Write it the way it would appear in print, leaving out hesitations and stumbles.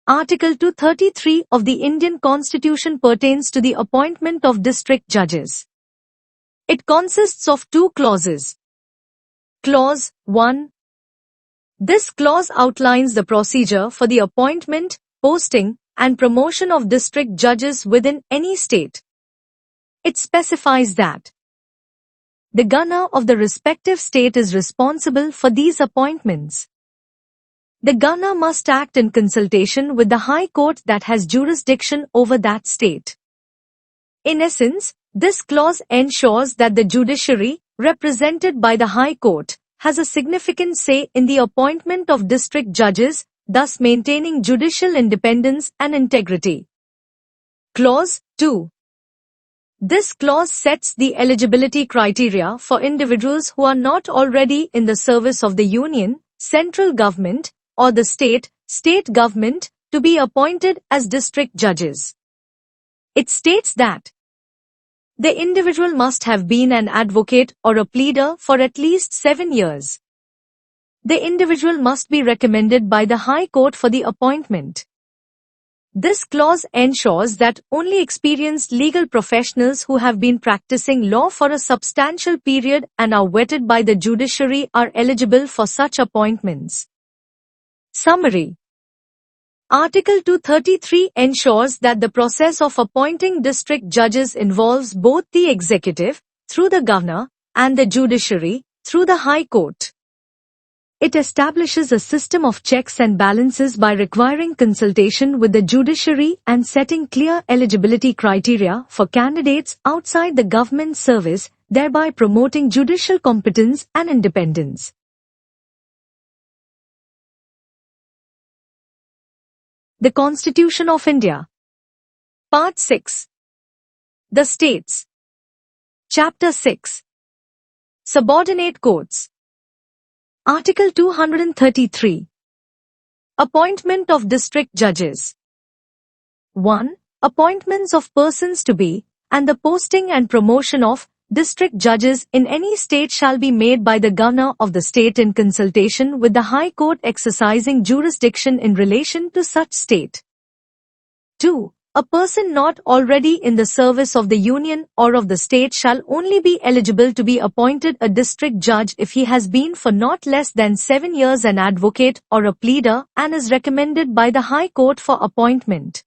Article 233 of the Indian Constitution pertains to the appointment of district judges. It consists of two clauses. Clause 1. This clause outlines the procedure for the appointment, posting, and promotion of district judges within any state. It specifies that the governor of the respective state is responsible for these appointments. The governor must act in consultation with the High Court that has jurisdiction over that state. In essence, this clause ensures that the judiciary, represented by the High Court, has a significant say in the appointment of district judges, thus maintaining judicial independence and integrity. Clause 2. This clause sets the eligibility criteria for individuals who are not already in the service of the union, central government, or the state government, to be appointed as district judges. It states that the individual must have been an advocate or a pleader for at least 7 years. The individual must be recommended by the High Court for the appointment. This clause ensures that only experienced legal professionals who have been practicing law for a substantial period and are vetted by the judiciary are eligible for such appointments. Summary. Article 233 ensures that the process of appointing district judges involves both the executive, through the governor, and the judiciary, through the High Court. It establishes a system of checks and balances by requiring consultation with the judiciary and setting clear eligibility criteria for candidates outside the government service, thereby promoting judicial competence and independence. The Constitution of India. Part 6. The States. Chapter 6. Subordinate Courts. Article 233. Appointment of district judges. 1. Appointments of persons to be, and the posting and promotion of, district judges in any state shall be made by the governor of the state in consultation with the High Court exercising jurisdiction in relation to such state. 2. A person not already in the service of the union or of the state shall only be eligible to be appointed a district judge if he has been for not less than 7 years an advocate or a pleader and is recommended by the High Court for appointment.